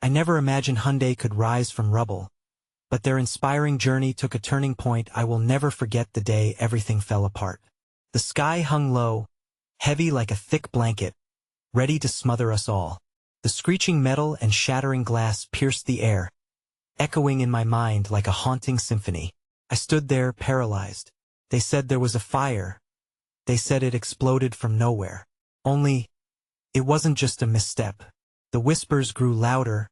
I never imagined Hyundai could rise from rubble, but their inspiring journey took a turning point. I will never forget the day everything fell apart. The sky hung low, heavy like a thick blanket, ready to smother us all. The screeching metal and shattering glass pierced the air, echoing in my mind like a haunting symphony. I stood there paralyzed. They said there was a fire. They said it exploded from nowhere. Only, it wasn't just a misstep. The whispers grew louder,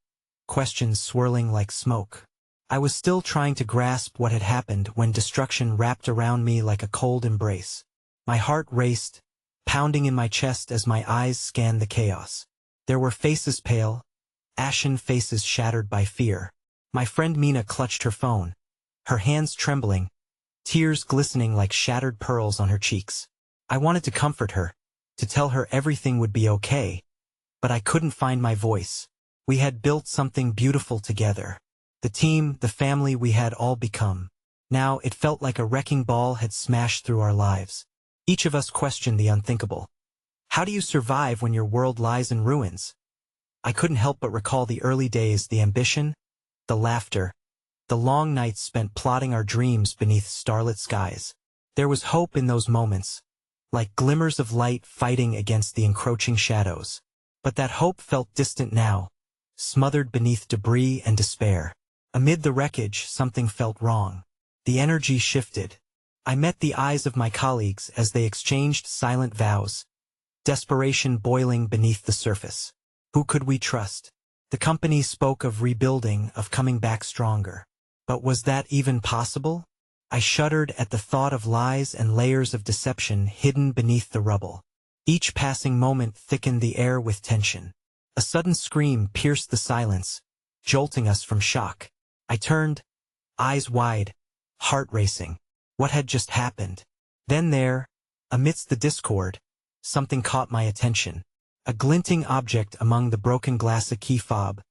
questions swirling like smoke. I was still trying to grasp what had happened when destruction wrapped around me like a cold embrace. My heart raced, pounding in my chest as my eyes scanned the chaos. There were faces pale, ashen faces shattered by fear. My friend Mina clutched her phone, her hands trembling, tears glistening like shattered pearls on her cheeks. I wanted to comfort her, to tell her everything would be okay, but I couldn't find my voice. We had built something beautiful together. The team, the family we had all become. Now it felt like a wrecking ball had smashed through our lives. Each of us questioned the unthinkable. How do you survive when your world lies in ruins? I couldn't help but recall the early days, the ambition, the laughter, the long nights spent plotting our dreams beneath starlit skies. There was hope in those moments, like glimmers of light fighting against the encroaching shadows. But that hope felt distant now, smothered beneath debris and despair. Amid the wreckage, something felt wrong. The energy shifted. I met the eyes of my colleagues as they exchanged silent vows, desperation boiling beneath the surface. Who could we trust? The company spoke of rebuilding, of coming back stronger. But was that even possible? I shuddered at the thought of lies and layers of deception hidden beneath the rubble. Each passing moment thickened the air with tension. A sudden scream pierced the silence, jolting us from shock. I turned, eyes wide, heart racing. What had just happened? Then there, amidst the discord, something caught my attention. A glinting object among the broken glass, a key fob,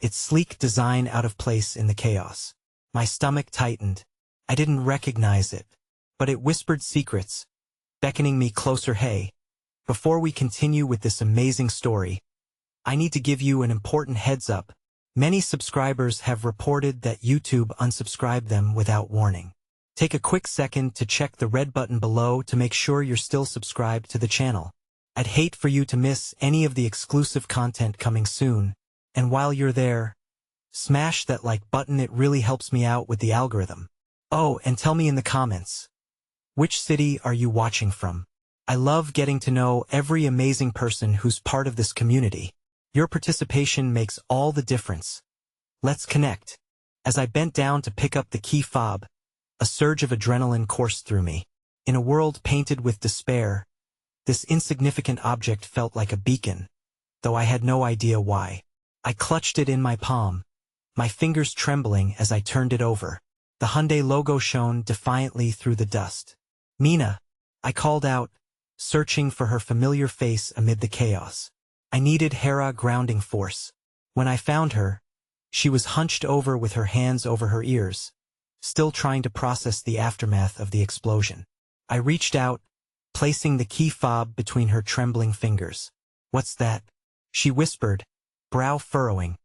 its sleek design out of place in the chaos. My stomach tightened. I didn't recognize it, but it whispered secrets, beckoning me closer. Hey, before we continue with this amazing story, I need to give you an important heads up. Many subscribers have reported that YouTube unsubscribed them without warning. Take a quick second to check the red button below to make sure you're still subscribed to the channel. I'd hate for you to miss any of the exclusive content coming soon, and while you're there, smash that like button. It really helps me out with the algorithm. Oh, and tell me in the comments, which city are you watching from? I love getting to know every amazing person who's part of this community. Your participation makes all the difference. Let's connect. As I bent down to pick up the key fob, a surge of adrenaline coursed through me. In a world painted with despair, this insignificant object felt like a beacon, though I had no idea why. I clutched it in my palm, my fingers trembling as I turned it over. The Hyundai logo shone defiantly through the dust. Mina, I called out, searching for her familiar face amid the chaos. I needed Hera grounding force. When I found her, she was hunched over with her hands over her ears, still trying to process the aftermath of the explosion. I reached out, placing the key fob between her trembling fingers. What's that? She whispered, brow furrowing,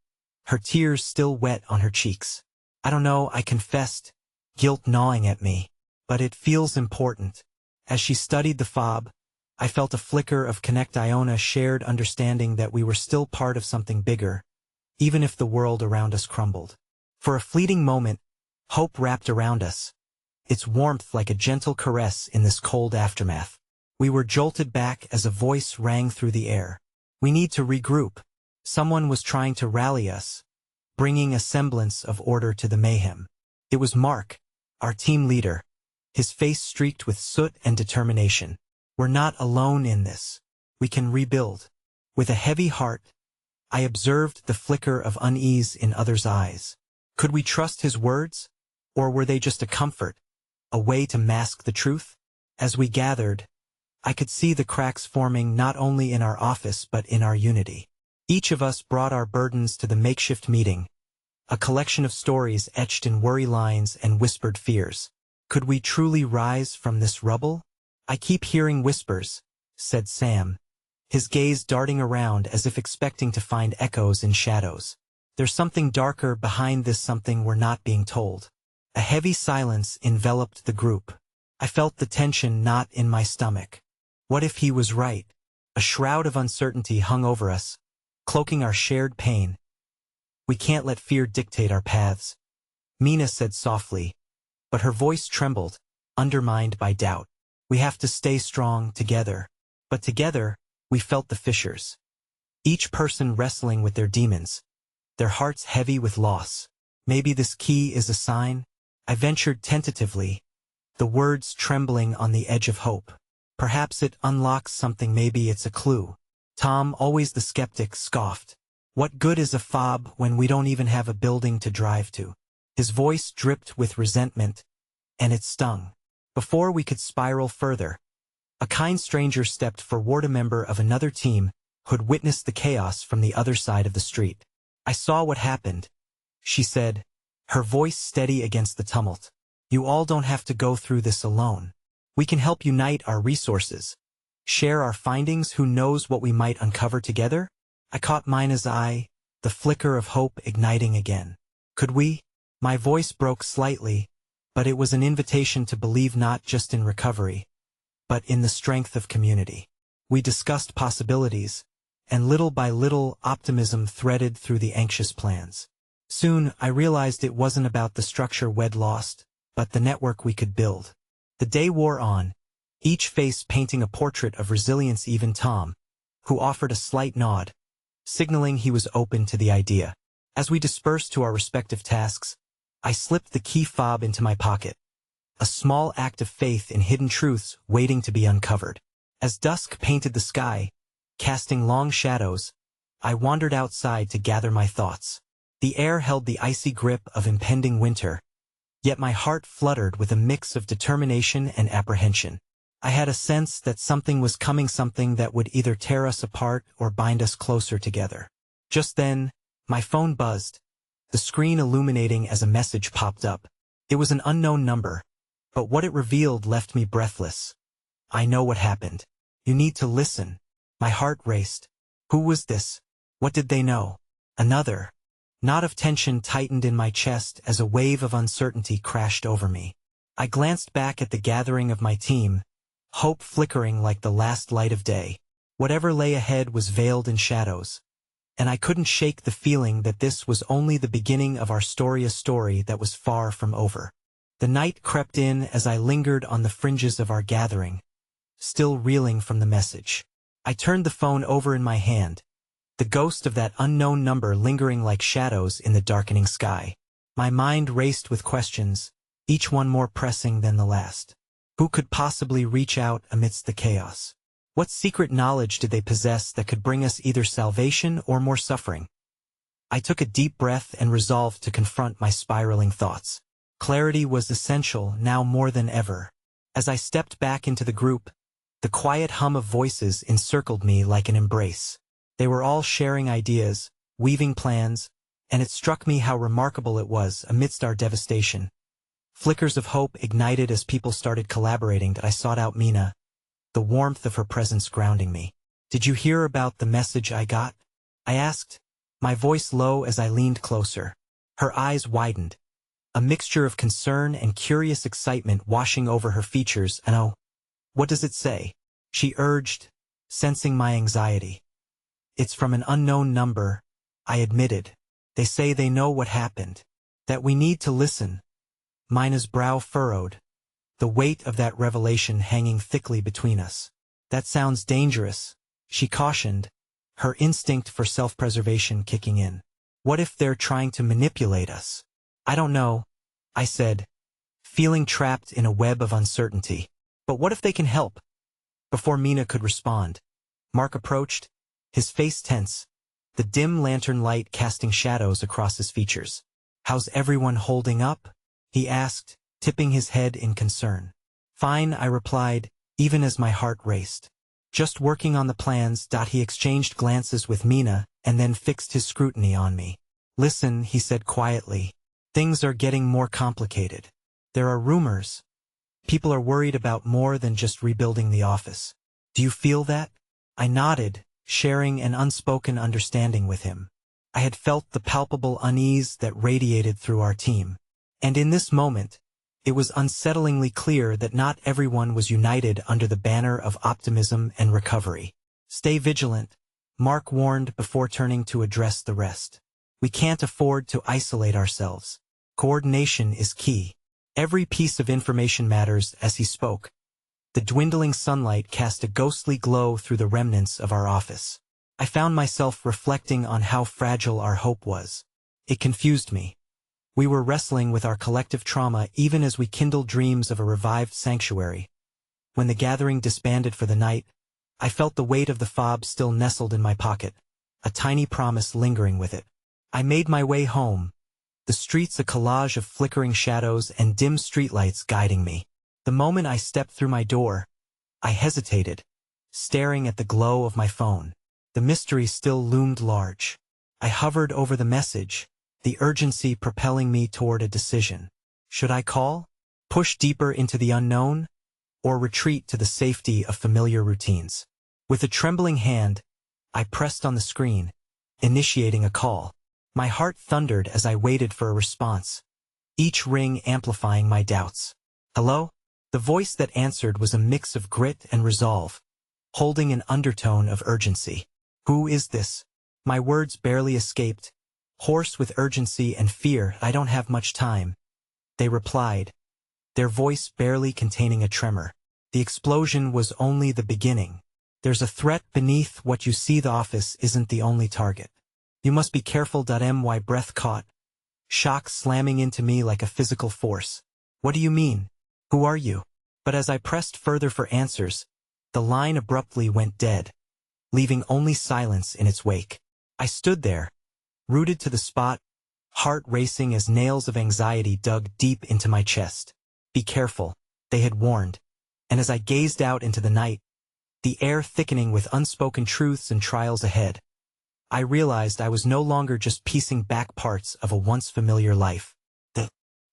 her tears still wet on her cheeks. I don't know, I confessed, guilt gnawing at me, but it feels important. As she studied the fob, I felt a flicker of connect. Iona shared understanding that we were still part of something bigger, even if the world around us crumbled. For a fleeting moment, hope wrapped around us, its warmth like a gentle caress in this cold aftermath. We were jolted back as a voice rang through the air. We need to regroup. Someone was trying to rally us, bringing a semblance of order to the mayhem. It was Mark, our team leader, his face streaked with soot and determination. We're not alone in this. We can rebuild. With a heavy heart, I observed the flicker of unease in others' eyes. Could we trust his words? Or were they just a comfort, a way to mask the truth? As we gathered, I could see the cracks forming not only in our office but in our unity. Each of us brought our burdens to the makeshift meeting, a collection of stories etched in worry lines and whispered fears. Could we truly rise from this rubble? I keep hearing whispers, said Sam, his gaze darting around as if expecting to find echoes in shadows. There's something darker behind this something we're not being told. A heavy silence enveloped the group. I felt the tension knot in my stomach. What if he was right? A shroud of uncertainty hung over us, cloaking our shared pain. We can't let fear dictate our paths, Mina said softly, but her voice trembled, undermined by doubt. We have to stay strong together. But together, we felt the fissures. Each person wrestling with their demons, their hearts heavy with loss. Maybe this key is a sign? I ventured tentatively, the words trembling on the edge of hope. Perhaps it unlocks something, maybe it's a clue. Tom, always the skeptic, scoffed. What good is a fob when we don't even have a building to drive to? His voice dripped with resentment, and it stung. Before we could spiral further, a kind stranger stepped forward, a member of another team who had witnessed the chaos from the other side of the street. I saw what happened, she said, her voice steady against the tumult. You all don't have to go through this alone. We can help unite our resources. Share our findings, who knows what we might uncover together? I caught Mina's eye, the flicker of hope igniting again. Could we? My voice broke slightly, but it was an invitation to believe not just in recovery, but in the strength of community. We discussed possibilities, and little by little optimism threaded through the anxious plans. Soon, I realized it wasn't about the structure we'd lost, but the network we could build. The day wore on, each face painting a portrait of resilience, even Tom, who offered a slight nod, signaling he was open to the idea. As we dispersed to our respective tasks, I slipped the key fob into my pocket, a small act of faith in hidden truths waiting to be uncovered. As dusk painted the sky, casting long shadows, I wandered outside to gather my thoughts. The air held the icy grip of impending winter, yet my heart fluttered with a mix of determination and apprehension. I had a sense that something was coming, something that would either tear us apart or bind us closer together. Just then, my phone buzzed, the screen illuminating as a message popped up. It was an unknown number, but what it revealed left me breathless. I know what happened. You need to listen. My heart raced. Who was this? What did they know? Another knot of tension tightened in my chest as a wave of uncertainty crashed over me. I glanced back at the gathering of my team, hope flickering like the last light of day. Whatever lay ahead was veiled in shadows, and I couldn't shake the feeling that this was only the beginning of our story, a story that was far from over. The night crept in as I lingered on the fringes of our gathering, still reeling from the message. I turned the phone over in my hand, the ghost of that unknown number lingering like shadows in the darkening sky. My mind raced with questions, each one more pressing than the last. Who could possibly reach out amidst the chaos? What secret knowledge did they possess that could bring us either salvation or more suffering? I took a deep breath and resolved to confront my spiraling thoughts. Clarity was essential now more than ever. As I stepped back into the group, the quiet hum of voices encircled me like an embrace. They were all sharing ideas, weaving plans, and it struck me how remarkable it was amidst our devastation. Flickers of hope ignited as people started collaborating. I sought out Mina, the warmth of her presence grounding me. Did you hear about the message I got? I asked, my voice low as I leaned closer. Her eyes widened, a mixture of concern and curious excitement washing over her features. And oh, what does it say? She urged, sensing my anxiety. It's from an unknown number, I admitted. They say they know what happened, that we need to listen. Mina's brow furrowed, the weight of that revelation hanging thickly between us. That sounds dangerous, she cautioned, her instinct for self-preservation kicking in. What if they're trying to manipulate us? I don't know, I said, feeling trapped in a web of uncertainty. But what if they can help? Before Mina could respond, Mark approached, his face tense, the dim lantern light casting shadows across his features. How's everyone holding up? He asked, tipping his head in concern. Fine, I replied, even as my heart raced. Just working on the plans. He exchanged glances with Mina and then fixed his scrutiny on me. Listen, he said quietly. Things are getting more complicated. There are rumors. People are worried about more than just rebuilding the office. Do you feel that? I nodded, sharing an unspoken understanding with him. I had felt the palpable unease that radiated through our team. And in this moment, it was unsettlingly clear that not everyone was united under the banner of optimism and recovery. Stay vigilant, Mark warned before turning to address the rest. We can't afford to isolate ourselves. Coordination is key. Every piece of information matters. As he spoke, the dwindling sunlight cast a ghostly glow through the remnants of our office. I found myself reflecting on how fragile our hope was. It confused me. We were wrestling with our collective trauma even as we kindled dreams of a revived sanctuary. When the gathering disbanded for the night, I felt the weight of the fob still nestled in my pocket, a tiny promise lingering with it. I made my way home, the streets a collage of flickering shadows and dim streetlights guiding me. The moment I stepped through my door, I hesitated, staring at the glow of my phone. The mystery still loomed large. I hovered over the message, the urgency propelling me toward a decision. Should I call, push deeper into the unknown, or retreat to the safety of familiar routines? With a trembling hand, I pressed on the screen, initiating a call. My heart thundered as I waited for a response, each ring amplifying my doubts. Hello? The voice that answered was a mix of grit and resolve, holding an undertone of urgency. Who is this? My words barely escaped, hoarse with urgency and fear. I don't have much time, they replied, their voice barely containing a tremor. The explosion was only the beginning. There's a threat beneath what you see. The office isn't the only target. You must be careful. My breath caught, shock slamming into me like a physical force. What do you mean? Who are you? But as I pressed further for answers, the line abruptly went dead, leaving only silence in its wake. I stood there, rooted to the spot, heart racing as nails of anxiety dug deep into my chest. Be careful, they had warned, and as I gazed out into the night, the air thickening with unspoken truths and trials ahead, I realized I was no longer just piecing back parts of a once familiar life. The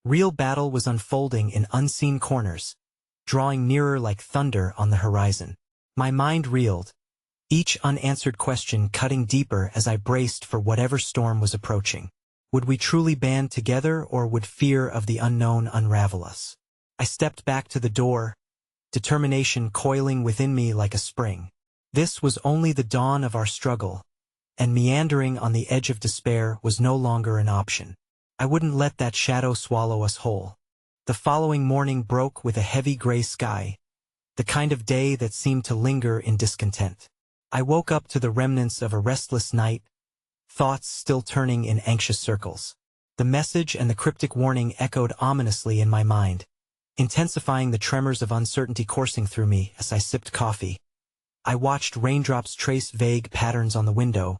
real battle was unfolding in unseen corners, drawing nearer like thunder on the horizon. My mind reeled, each unanswered question cutting deeper as I braced for whatever storm was approaching. Would we truly band together, or would fear of the unknown unravel us? I stepped back to the door, determination coiling within me like a spring. This was only the dawn of our struggle, and meandering on the edge of despair was no longer an option. I wouldn't let that shadow swallow us whole. The following morning broke with a heavy gray sky, the kind of day that seemed to linger in discontent. I woke up to the remnants of a restless night, thoughts still turning in anxious circles. The message and the cryptic warning echoed ominously in my mind, intensifying the tremors of uncertainty coursing through me. As I sipped coffee, I watched raindrops trace vague patterns on the window,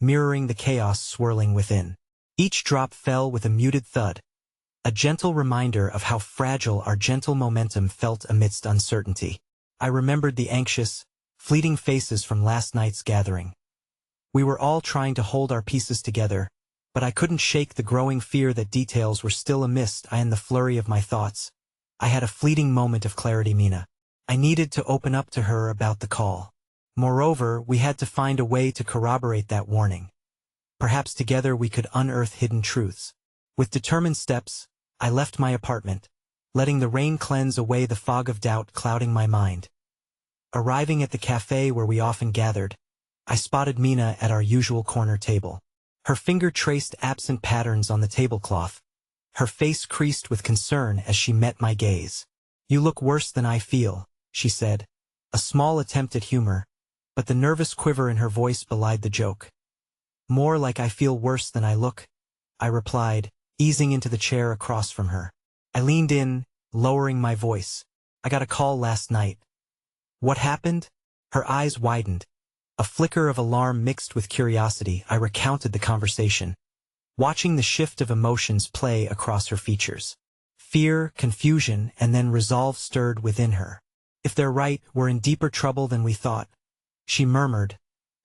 mirroring the chaos swirling within. Each drop fell with a muted thud, a gentle reminder of how fragile our gentle momentum felt amidst uncertainty. I remembered the anxious, fleeting faces from last night's gathering. We were all trying to hold our pieces together, but I couldn't shake the growing fear that details were still amiss. In the flurry of my thoughts, I had a fleeting moment of clarity. Mina. I needed to open up to her about the call. Moreover, we had to find a way to corroborate that warning. Perhaps together we could unearth hidden truths. With determined steps, I left my apartment, letting the rain cleanse away the fog of doubt clouding my mind. Arriving at the cafe where we often gathered, I spotted Mina at our usual corner table. Her finger traced absent patterns on the tablecloth, her face creased with concern as she met my gaze. You look worse than I feel, she said, a small attempt at humor, but the nervous quiver in her voice belied the joke. More like I feel worse than I look, I replied, easing into the chair across from her. I leaned in, lowering my voice. I got a call last night. What happened? Her eyes widened. A flicker of alarm mixed with curiosity. I recounted the conversation, watching the shift of emotions play across her features. Fear, confusion, and then resolve stirred within her. If they're right, we're in deeper trouble than we thought, she murmured,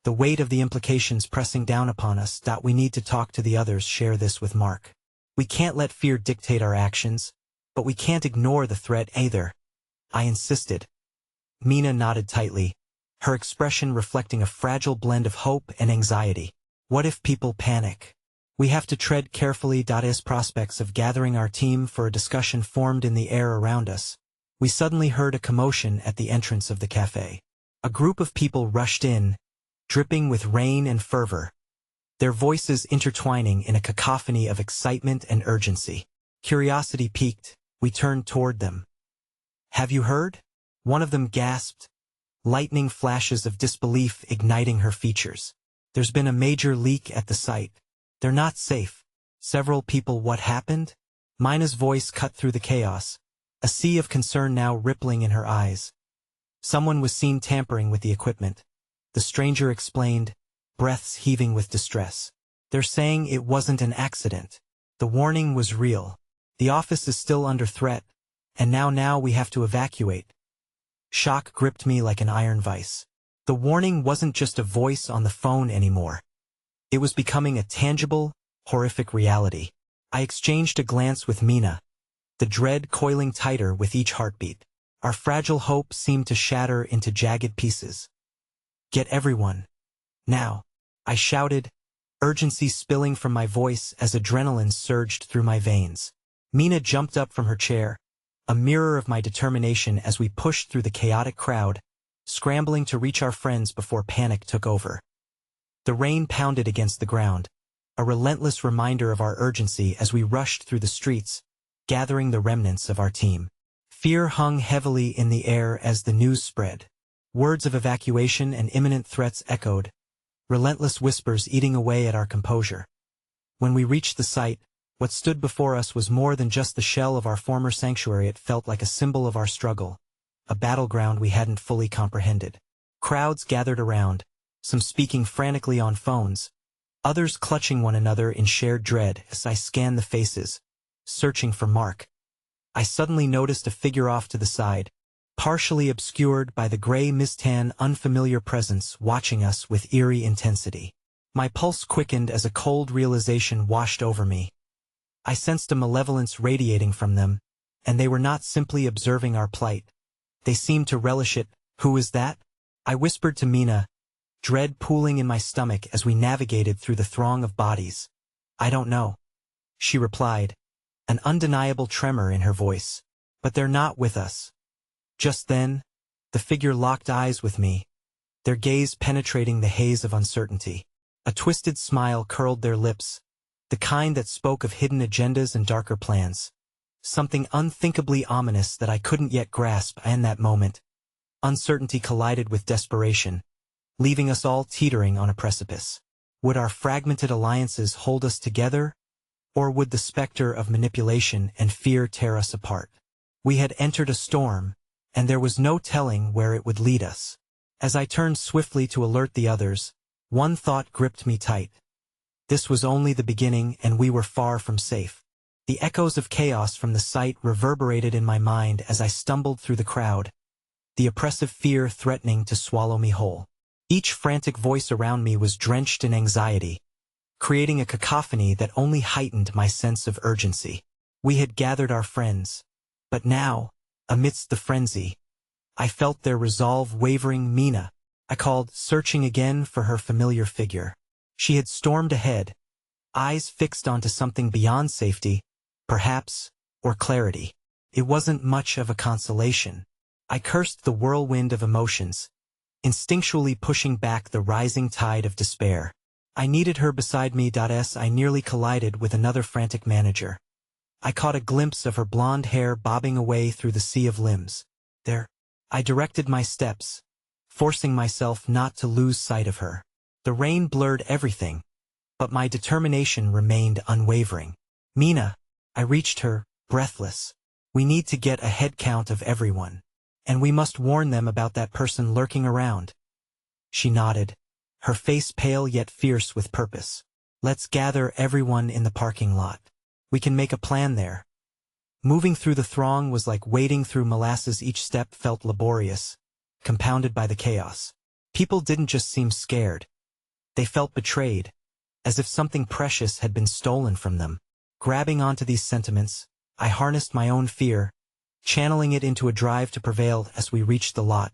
the weight of the implications pressing down upon us. We need to talk to the others. Share this with Mark. We can't let fear dictate our actions, but we can't ignore the threat either, I insisted. Mina nodded tightly, her expression reflecting a fragile blend of hope and anxiety. What if people panic? We have to tread carefully. As prospects of gathering our team for a discussion formed in the air around us, we suddenly heard a commotion at the entrance of the cafe. A group of people rushed in, dripping with rain and fervor, their voices intertwining in a cacophony of excitement and urgency. Curiosity piqued, we turned toward them. "Have you heard?" One of them gasped, lightning flashes of disbelief igniting her features. "There's been a major leak at the site. They're not safe." Several people. "What happened?" Mina's voice cut through the chaos, a sea of concern now rippling in her eyes. "Someone was seen tampering with the equipment," the stranger explained, breaths heaving with distress. "They're saying it wasn't an accident. The warning was real. The office is still under threat, and now we have to evacuate." Shock gripped me like an iron vice. The warning wasn't just a voice on the phone anymore. It was becoming a tangible, horrific reality. I exchanged a glance with Mina, the dread coiling tighter with each heartbeat. Our fragile hope seemed to shatter into jagged pieces. "Get everyone. Now," I shouted, urgency spilling from my voice as adrenaline surged through my veins. Mina jumped up from her chair, a mirror of my determination as we pushed through the chaotic crowd, scrambling to reach our friends before panic took over. The rain pounded against the ground, a relentless reminder of our urgency as we rushed through the streets, gathering the remnants of our team. Fear hung heavily in the air as the news spread. Words of evacuation and imminent threats echoed, relentless whispers eating away at our composure. When we reached the site, what stood before us was more than just the shell of our former sanctuary. It felt like a symbol of our struggle, a battleground we hadn't fully comprehended. Crowds gathered around, some speaking frantically on phones, others clutching one another in shared dread. As I scanned the faces, searching for Mark, I suddenly noticed a figure off to the side, partially obscured by the gray mist. An unfamiliar presence watching us with eerie intensity. My pulse quickened as a cold realization washed over me. I sensed a malevolence radiating from them, and they were not simply observing our plight. They seemed to relish it. "Who is that?" I whispered to Mina, dread pooling in my stomach as we navigated through the throng of bodies. "I don't know," she replied, an undeniable tremor in her voice. "But they're not with us." Just then, the figure locked eyes with me, their gaze penetrating the haze of uncertainty. A twisted smile curled their lips, the kind that spoke of hidden agendas and darker plans. Something unthinkably ominous that I couldn't yet grasp. In that moment, uncertainty collided with desperation, leaving us all teetering on a precipice. Would our fragmented alliances hold us together, or would the specter of manipulation and fear tear us apart? We had entered a storm, and there was no telling where it would lead us. As I turned swiftly to alert the others, one thought gripped me tight. This was only the beginning, and we were far from safe. The echoes of chaos from the site reverberated in my mind as I stumbled through the crowd, the oppressive fear threatening to swallow me whole. Each frantic voice around me was drenched in anxiety, creating a cacophony that only heightened my sense of urgency. We had gathered our friends, but now, amidst the frenzy, I felt their resolve wavering. "Mina," I called, searching again for her familiar figure. She had stormed ahead, eyes fixed onto something beyond safety, perhaps, or clarity. It wasn't much of a consolation. I cursed the whirlwind of emotions, instinctually pushing back the rising tide of despair. I needed her beside me. I nearly collided with another frantic manager. I caught a glimpse of her blonde hair bobbing away through the sea of limbs. There, I directed my steps, forcing myself not to lose sight of her. The rain blurred everything, but my determination remained unwavering. "Mina," I reached her, breathless. "We need to get a head count of everyone, and we must warn them about that person lurking around." She nodded, her face pale yet fierce with purpose. "Let's gather everyone in the parking lot. We can make a plan there." Moving through the throng was like wading through molasses. Each step felt laborious, compounded by the chaos. People didn't just seem scared. They felt betrayed, as if something precious had been stolen from them. Grabbing onto these sentiments, I harnessed my own fear, channeling it into a drive to prevail. As we reached the lot,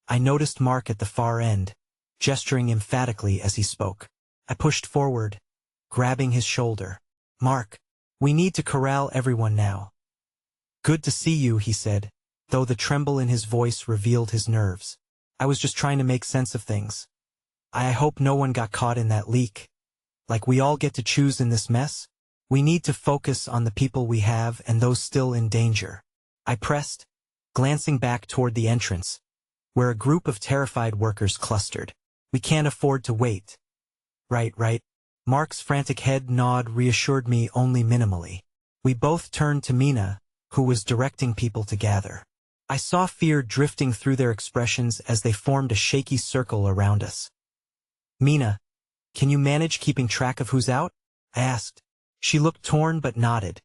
I noticed Mark at the far end, gesturing emphatically as he spoke. I pushed forward, grabbing his shoulder. Mark, we need to corral everyone now. Good to see you, he said, though the tremble in his voice revealed his nerves. I was just trying to make sense of things. I hope no one got caught in that leak. Like we all get to choose in this mess? We need to focus on the people we have and those still in danger. I pressed, glancing back toward the entrance, where a group of terrified workers clustered. We can't afford to wait. Right. Mark's frantic head nod reassured me only minimally. We both turned to Mina, who was directing people to gather. I saw fear drifting through their expressions as they formed a shaky circle around us. Mina, can you manage keeping track of who's out? I asked. She looked torn but nodded,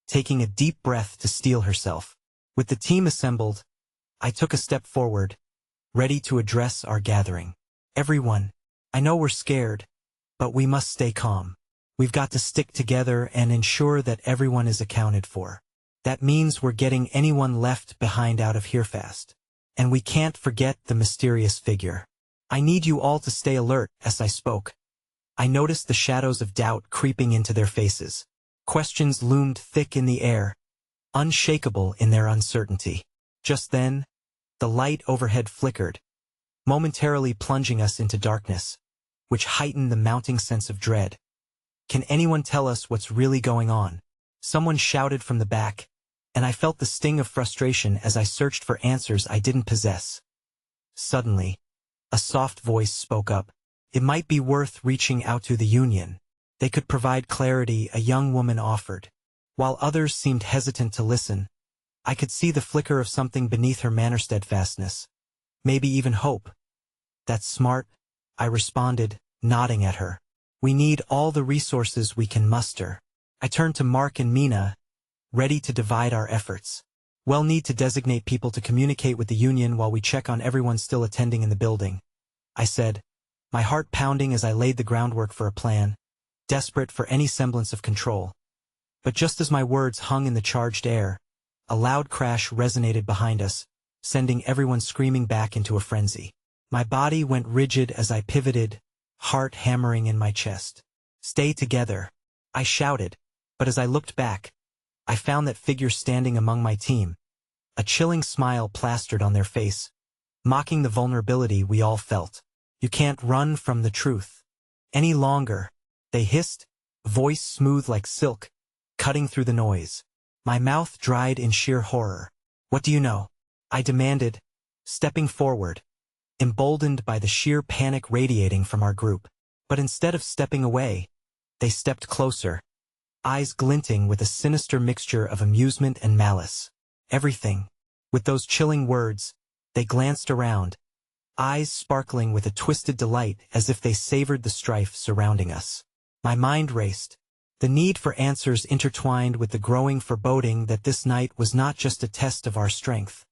taking a deep breath to steel herself. With the team assembled, I took a step forward, ready to address our gathering. Everyone, I know we're scared, but we must stay calm. We've got to stick together and ensure that everyone is accounted for. That means we're getting anyone left behind out of here fast. And we can't forget the mysterious figure. I need you all to stay alert as I spoke. I noticed the shadows of doubt creeping into their faces. Questions loomed thick in the air, unshakable in their uncertainty. Just then, the light overhead flickered, momentarily plunging us into darkness, which heightened the mounting sense of dread. Can anyone tell us what's really going on? Someone shouted from the back, and I felt the sting of frustration as I searched for answers I didn't possess. Suddenly, a soft voice spoke up. It might be worth reaching out to the union. They could provide clarity, a young woman offered. While others seemed hesitant to listen, I could see the flicker of something beneath her manner, steadfastness. Maybe even hope. That's smart, I responded, nodding at her. We need all the resources we can muster. I turned to Mark and Mina, ready to divide our efforts. We'll need to designate people to communicate with the union while we check on everyone still attending in the building, I said, my heart pounding as I laid the groundwork for a plan, desperate for any semblance of control. But just as my words hung in the charged air, a loud crash resonated behind us, sending everyone screaming back into a frenzy. My body went rigid as I pivoted, heart hammering in my chest. Stay together, I shouted, but as I looked back, I found that figure standing among my team, a chilling smile plastered on their face, mocking the vulnerability we all felt. You can't run from the truth any longer, they hissed, voice smooth like silk, cutting through the noise. My mouth dried in sheer horror. What do you know? I demanded, stepping forward, emboldened by the sheer panic radiating from our group. But instead of stepping away, they stepped closer, eyes glinting with a sinister mixture of amusement and malice. Everything. With those chilling words, they glanced around, eyes sparkling with a twisted delight as if they savored the strife surrounding us. My mind raced, the need for answers intertwined with the growing foreboding that this night was not just a test of our strength,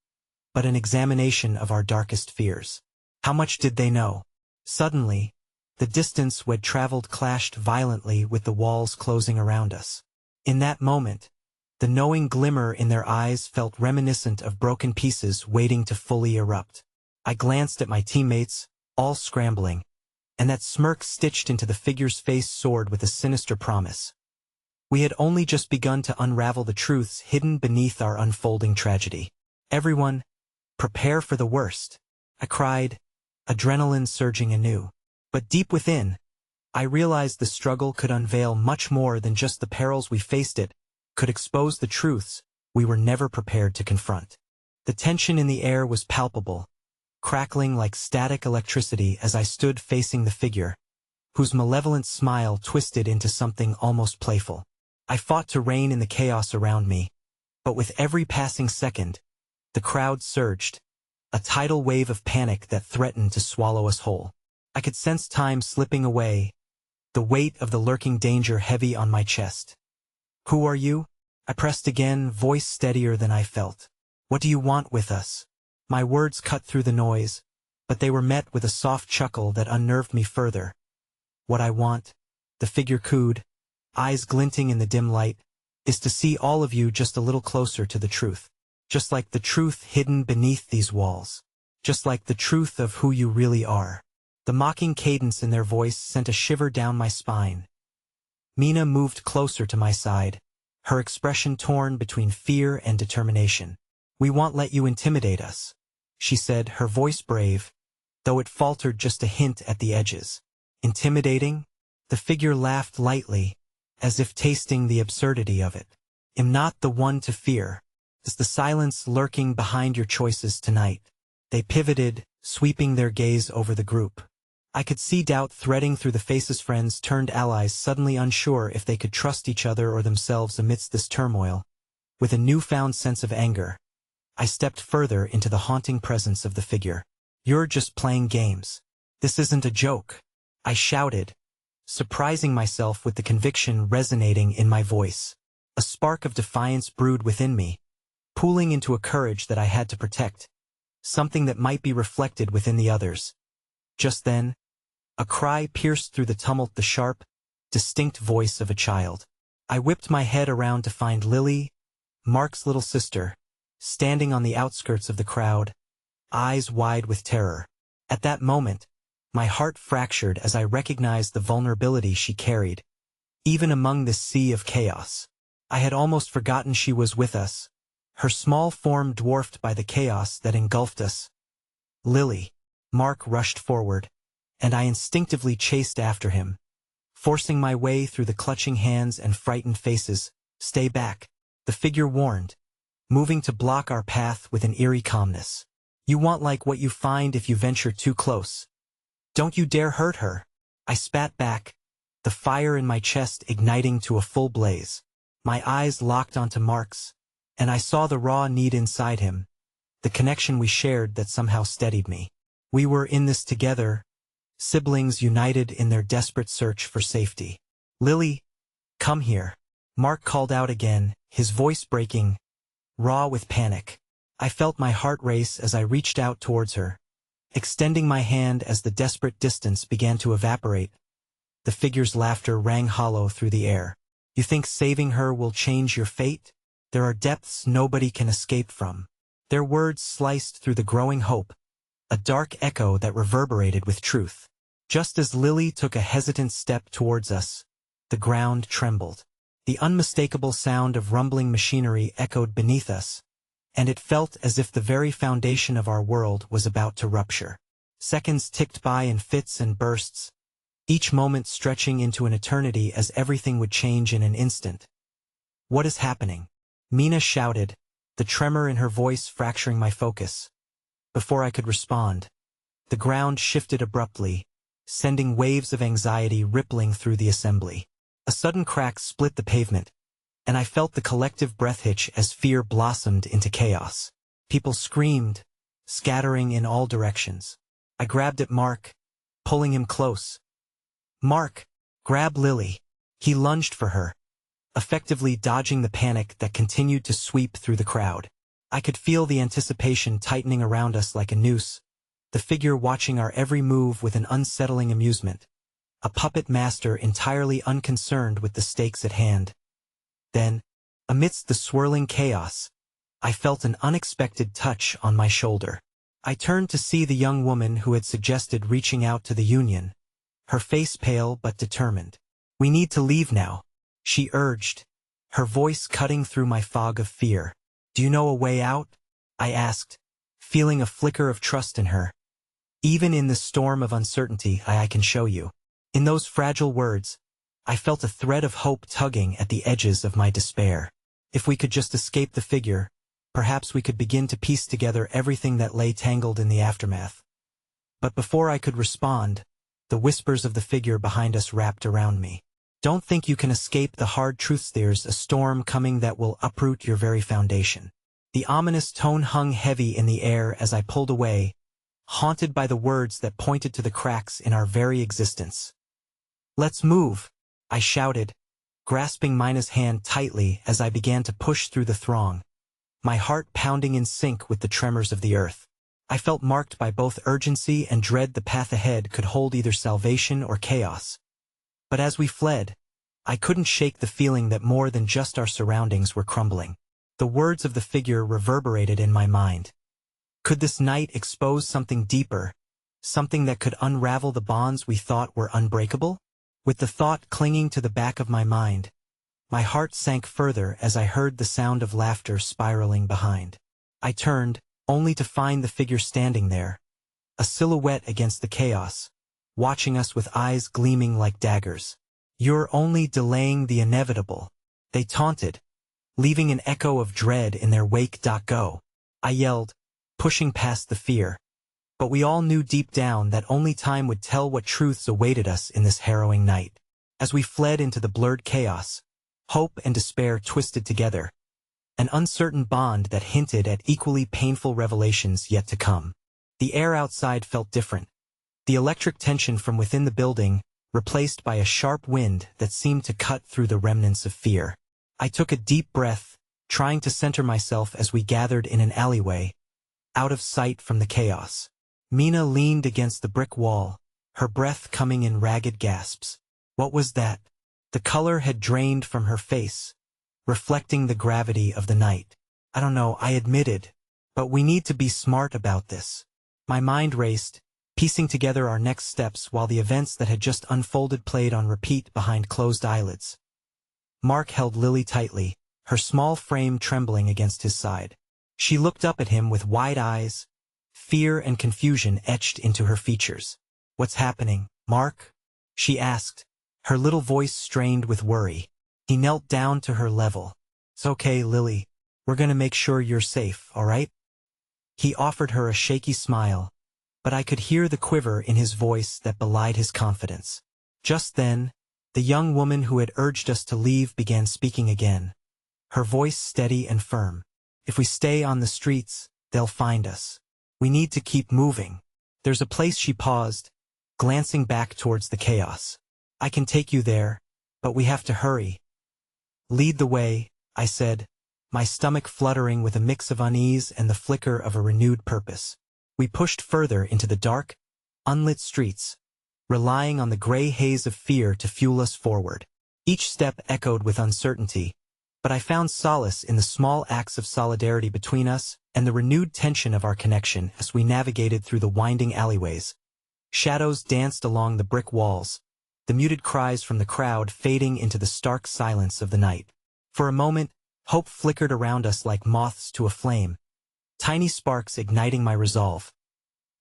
but an examination of our darkest fears. How much did they know? Suddenly, the distance we'd traveled clashed violently with the walls closing around us. In that moment, the knowing glimmer in their eyes felt reminiscent of broken pieces waiting to fully erupt. I glanced at my teammates, all scrambling, and that smirk stitched into the figure's face soared with a sinister promise. We had only just begun to unravel the truths hidden beneath our unfolding tragedy. Everyone, prepare for the worst, I cried, adrenaline surging anew. But deep within, I realized the struggle could unveil much more than just the perils we faced. It could expose the truths we were never prepared to confront. The tension in the air was palpable, crackling like static electricity as I stood facing the figure, whose malevolent smile twisted into something almost playful. I fought to rein in the chaos around me, but with every passing second, the crowd surged, a tidal wave of panic that threatened to swallow us whole. I could sense time slipping away, the weight of the lurking danger heavy on my chest. Who are you? I pressed again, voice steadier than I felt. What do you want with us? My words cut through the noise, but they were met with a soft chuckle that unnerved me further. What I want, the figure cooed, eyes glinting in the dim light, is to see all of you just a little closer to the truth. Just like the truth hidden beneath these walls. Just like the truth of who you really are. The mocking cadence in their voice sent a shiver down my spine. Mina moved closer to my side, her expression torn between fear and determination. "We won't let you intimidate us," she said, her voice brave, though it faltered just a hint at the edges. "Intimidating?" The figure laughed lightly, as if tasting the absurdity of it. "I'm not the one to fear. It's the silence lurking behind your choices tonight." They pivoted, sweeping their gaze over the group. I could see doubt threading through the faces. Friends turned allies, suddenly unsure if they could trust each other or themselves amidst this turmoil. With a newfound sense of anger, I stepped further into the haunting presence of the figure. "You're just playing games. This isn't a joke," I shouted, surprising myself with the conviction resonating in my voice. A spark of defiance brewed within me, pooling into a courage that I had to protect, something that might be reflected within the others. Just then, a cry pierced through the tumult, the sharp, distinct voice of a child. I whipped my head around to find Lily, Mark's little sister, standing on the outskirts of the crowd, eyes wide with terror. At that moment, my heart fractured as I recognized the vulnerability she carried, even among this sea of chaos. I had almost forgotten she was with us, her small form dwarfed by the chaos that engulfed us. "Lily!" Mark rushed forward, and I instinctively chased after him, forcing my way through the clutching hands and frightened faces. "Stay back," the figure warned, moving to block our path with an eerie calmness. "You won't like what you find if you venture too close. Don't you dare hurt her." I spat back, the fire in my chest igniting to a full blaze. My eyes locked onto Mark's, and I saw the raw need inside him, the connection we shared that somehow steadied me. We were in this together, siblings united in their desperate search for safety. "Lily, come here," Mark called out again, his voice breaking, raw with panic. I felt my heart race as I reached out towards her, extending my hand as the desperate distance began to evaporate. The figure's laughter rang hollow through the air. "You think saving her will change your fate? There are depths nobody can escape from." Their words sliced through the growing hope, a dark echo that reverberated with truth. Just as Lily took a hesitant step towards us, the ground trembled. The unmistakable sound of rumbling machinery echoed beneath us, and it felt as if the very foundation of our world was about to rupture. Seconds ticked by in fits and bursts, each moment stretching into an eternity as everything would change in an instant. "What is happening?" Mina shouted, the tremor in her voice fracturing my focus. Before I could respond, the ground shifted abruptly, sending waves of anxiety rippling through the assembly. A sudden crack split the pavement, and I felt the collective breath hitch as fear blossomed into chaos. People screamed, scattering in all directions. I grabbed at Mark, pulling him close. "Mark, grab Lily." He lunged for her, effectively dodging the panic that continued to sweep through the crowd. I could feel the anticipation tightening around us like a noose, the figure watching our every move with an unsettling amusement, a puppet master entirely unconcerned with the stakes at hand. Then, amidst the swirling chaos, I felt an unexpected touch on my shoulder. I turned to see the young woman who had suggested reaching out to the Union, her face pale but determined. "We need to leave now," she urged, her voice cutting through my fog of fear. "Do you know a way out?" I asked, feeling a flicker of trust in her. "Even in this storm of uncertainty, I can show you." In those fragile words, I felt a thread of hope tugging at the edges of my despair. If we could just escape the figure, perhaps we could begin to piece together everything that lay tangled in the aftermath. But before I could respond, the whispers of the figure behind us wrapped around me. "Don't think you can escape the hard truths. There's a storm coming that will uproot your very foundation." The ominous tone hung heavy in the air as I pulled away, haunted by the words that pointed to the cracks in our very existence. "Let's move," I shouted, grasping Mina's hand tightly as I began to push through the throng, my heart pounding in sync with the tremors of the earth. I felt marked by both urgency and dread. The path ahead could hold either salvation or chaos. But as we fled, I couldn't shake the feeling that more than just our surroundings were crumbling. The words of the figure reverberated in my mind. Could this night expose something deeper, something that could unravel the bonds we thought were unbreakable? With the thought clinging to the back of my mind, my heart sank further as I heard the sound of laughter spiraling behind. I turned, only to find the figure standing there, a silhouette against the chaos, watching us with eyes gleaming like daggers. "You're only delaying the inevitable," they taunted, leaving an echo of dread in their wake. Go, I yelled, pushing past the fear. But we all knew deep down that only time would tell what truths awaited us in this harrowing night. As we fled into the blurred chaos, hope and despair twisted together, an uncertain bond that hinted at equally painful revelations yet to come. The air outside felt different, the electric tension from within the building replaced by a sharp wind that seemed to cut through the remnants of fear. I took a deep breath, trying to center myself as we gathered in an alleyway, out of sight from the chaos. Mina leaned against the brick wall, her breath coming in ragged gasps. What was that? The color had drained from her face, reflecting the gravity of the night. I don't know, I admitted, but we need to be smart about this. My mind raced, piecing together our next steps while the events that had just unfolded played on repeat behind closed eyelids. Mark held Lily tightly, her small frame trembling against his side. She looked up at him with wide eyes, fear and confusion etched into her features. "What's happening, Mark?" she asked, her little voice strained with worry. He knelt down to her level. "It's okay, Lily. We're gonna make sure you're safe, all right?" He offered her a shaky smile, but I could hear the quiver in his voice that belied his confidence. Just then, the young woman who had urged us to leave began speaking again, her voice steady and firm. "If we stay on the streets, they'll find us. We need to keep moving. There's a place." She paused, glancing back towards the chaos. "I can take you there, but we have to hurry." "Lead the way," I said, my stomach fluttering with a mix of unease and the flicker of a renewed purpose. We pushed further into the dark, unlit streets, relying on the gray haze of fear to fuel us forward. Each step echoed with uncertainty, but I found solace in the small acts of solidarity between us and the renewed tension of our connection as we navigated through the winding alleyways. Shadows danced along the brick walls, the muted cries from the crowd fading into the stark silence of the night. For a moment, hope flickered around us like moths to a flame, tiny sparks igniting my resolve.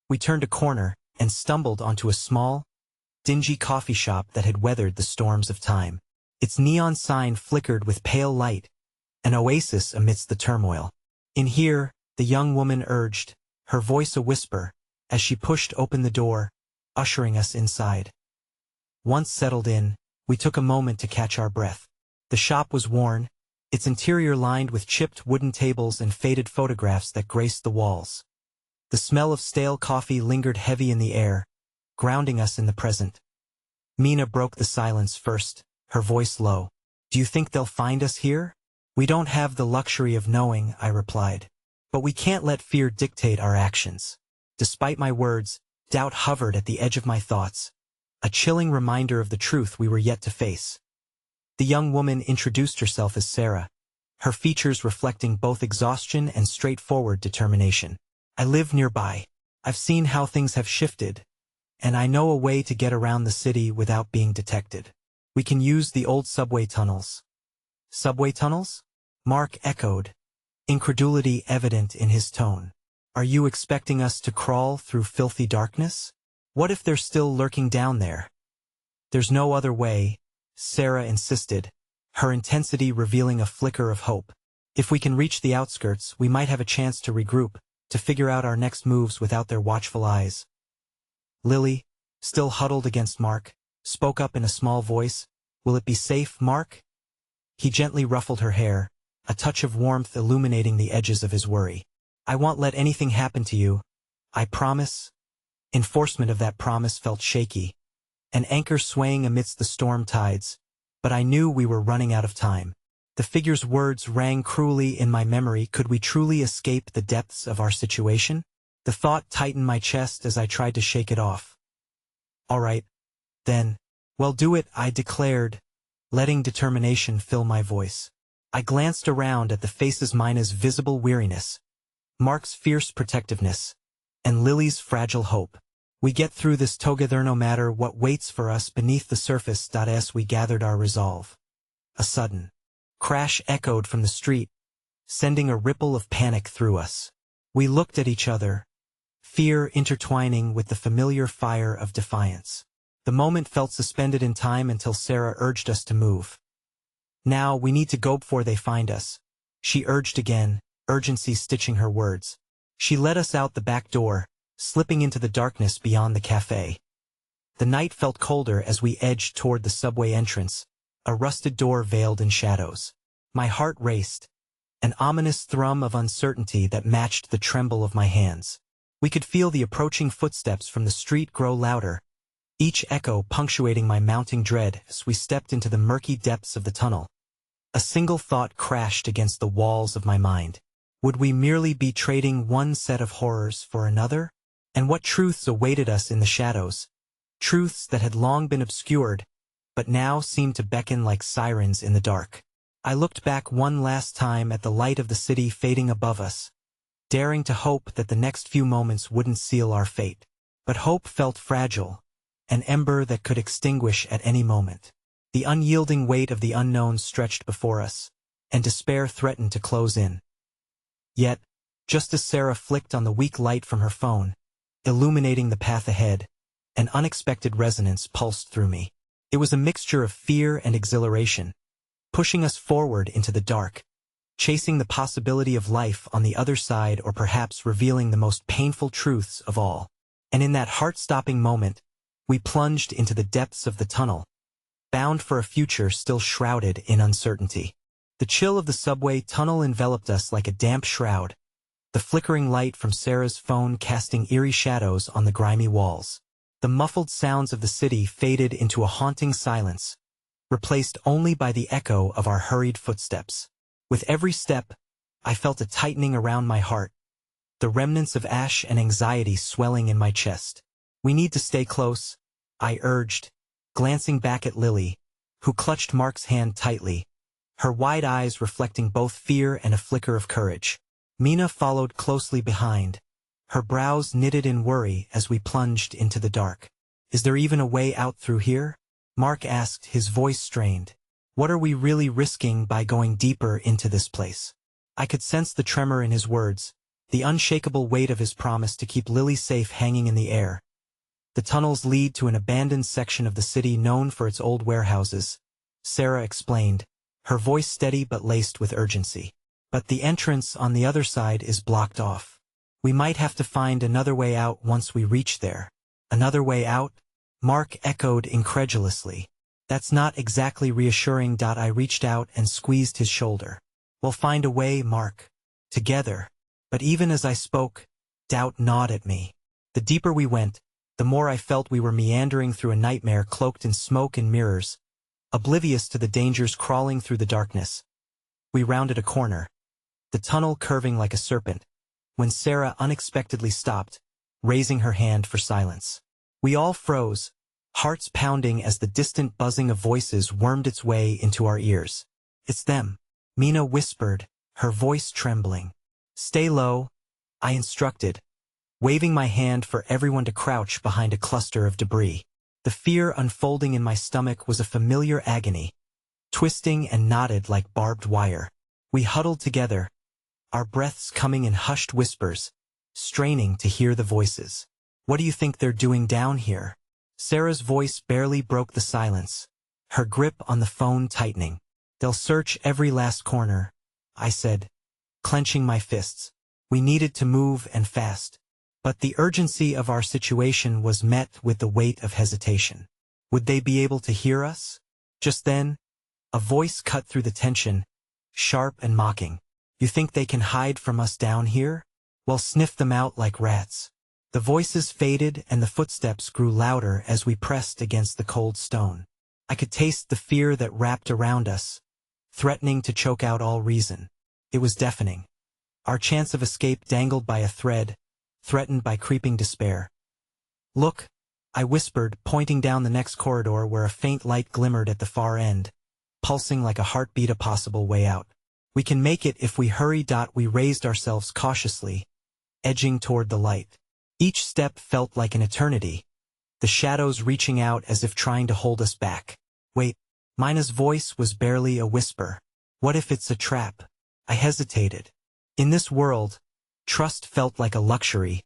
We turned a corner and stumbled onto a small, dingy coffee shop that had weathered the storms of time. Its neon sign flickered with pale light, an oasis amidst the turmoil. "In here," the young woman urged, her voice a whisper, as she pushed open the door, ushering us inside. Once settled in, we took a moment to catch our breath. The shop was worn, its interior lined with chipped wooden tables and faded photographs that graced the walls. The smell of stale coffee lingered heavy in the air, grounding us in the present. Mina broke the silence first, her voice low. "Do you think they'll find us here?" "We don't have the luxury of knowing," I replied. "But we can't let fear dictate our actions." Despite my words, doubt hovered at the edge of my thoughts, a chilling reminder of the truth we were yet to face. The young woman introduced herself as Sarah, her features reflecting both exhaustion and straightforward determination. "I live nearby. I've seen how things have shifted, and I know a way to get around the city without being detected. We can use the old subway tunnels." "Subway tunnels?" Mark echoed, incredulity evident in his tone. "Are you expecting us to crawl through filthy darkness? What if they're still lurking down there?" "There's no other way," Sarah insisted, her intensity revealing a flicker of hope. "If we can reach the outskirts, we might have a chance to regroup, to figure out our next moves without their watchful eyes." Lily, still huddled against Mark, spoke up in a small voice. "Will it be safe, Mark?" He gently ruffled her hair, a touch of warmth illuminating the edges of his worry. "I won't let anything happen to you. I promise." Enforcement of that promise felt shaky, an anchor swaying amidst the storm tides, but I knew we were running out of time. The figure's words rang cruelly in my memory. Could we truly escape the depths of our situation? The thought tightened my chest as I tried to shake it off. "All right, then. Well, do it," I declared, letting determination fill my voice. I glanced around at the faces: Mina's visible weariness, Mark's fierce protectiveness, and Lily's fragile hope. We get through this together no matter what waits for us beneath the surface. As we gathered our resolve, a sudden crash echoed from the street, sending a ripple of panic through us. We looked at each other, fear intertwining with the familiar fire of defiance. The moment felt suspended in time until Sarah urged us to move. "Now, we need to go before they find us," she urged again, urgency stitching her words. She led us out the back door, slipping into the darkness beyond the cafe. The night felt colder as we edged toward the subway entrance, a rusted door veiled in shadows. My heart raced, an ominous thrum of uncertainty that matched the tremble of my hands. We could feel the approaching footsteps from the street grow louder, each echo punctuating my mounting dread as we stepped into the murky depths of the tunnel. A single thought crashed against the walls of my mind. Would we merely be trading one set of horrors for another? And what truths awaited us in the shadows? Truths that had long been obscured, but now seemed to beckon like sirens in the dark. I looked back one last time at the light of the city fading above us, daring to hope that the next few moments wouldn't seal our fate. But hope felt fragile, an ember that could extinguish at any moment. The unyielding weight of the unknown stretched before us, and despair threatened to close in. Yet, just as Sarah flicked on the weak light from her phone, illuminating the path ahead, an unexpected resonance pulsed through me. It was a mixture of fear and exhilaration, pushing us forward into the dark, chasing the possibility of life on the other side or perhaps revealing the most painful truths of all. And in that heart-stopping moment, we plunged into the depths of the tunnel, bound for a future still shrouded in uncertainty. The chill of the subway tunnel enveloped us like a damp shroud, the flickering light from Sarah's phone casting eerie shadows on the grimy walls. The muffled sounds of the city faded into a haunting silence, replaced only by the echo of our hurried footsteps. With every step, I felt a tightening around my heart, the remnants of ash and anxiety swelling in my chest. "We need to stay close," I urged, glancing back at Lily, who clutched Mark's hand tightly, her wide eyes reflecting both fear and a flicker of courage. Mina followed closely behind, her brows knitted in worry as we plunged into the dark. "Is there even a way out through here?" Mark asked, his voice strained. "What are we really risking by going deeper into this place?" I could sense the tremor in his words, the unshakable weight of his promise to keep Lily safe hanging in the air. "The tunnels lead to an abandoned section of the city known for its old warehouses," Sarah explained, her voice steady but laced with urgency. "But the entrance on the other side is blocked off. We might have to find another way out once we reach there." "Another way out?" Mark echoed incredulously. "That's not exactly reassuring." I reached out and squeezed his shoulder. "We'll find a way, Mark. Together." But even as I spoke, doubt gnawed at me. The deeper we went, the more I felt we were meandering through a nightmare cloaked in smoke and mirrors, oblivious to the dangers crawling through the darkness. We rounded a corner, the tunnel curving like a serpent, when Sarah unexpectedly stopped, raising her hand for silence. We all froze, hearts pounding as the distant buzzing of voices wormed its way into our ears. "It's them," Mina whispered, her voice trembling. "Stay low," I instructed, waving my hand for everyone to crouch behind a cluster of debris. The fear unfolding in my stomach was a familiar agony, twisting and knotted like barbed wire. We huddled together, our breaths coming in hushed whispers, straining to hear the voices. "What do you think they're doing down here?" Sarah's voice barely broke the silence, her grip on the phone tightening. "They'll search every last corner," I said, clenching my fists. We needed to move and fast. But the urgency of our situation was met with the weight of hesitation. Would they be able to hear us? Just then, a voice cut through the tension, sharp and mocking. "You think they can hide from us down here? Well, sniff them out like rats." The voices faded and the footsteps grew louder as we pressed against the cold stone. I could taste the fear that wrapped around us, threatening to choke out all reason. It was deafening. Our chance of escape dangled by a thread, threatened by creeping despair. "Look," I whispered, pointing down the next corridor where a faint light glimmered at the far end, pulsing like a heartbeat, a possible way out. "We can make it if we hurry." We raised ourselves cautiously, edging toward the light. Each step felt like an eternity, the shadows reaching out as if trying to hold us back. Wait, Mina's voice was barely a whisper. What if it's a trap? I hesitated. In this world, trust felt like a luxury,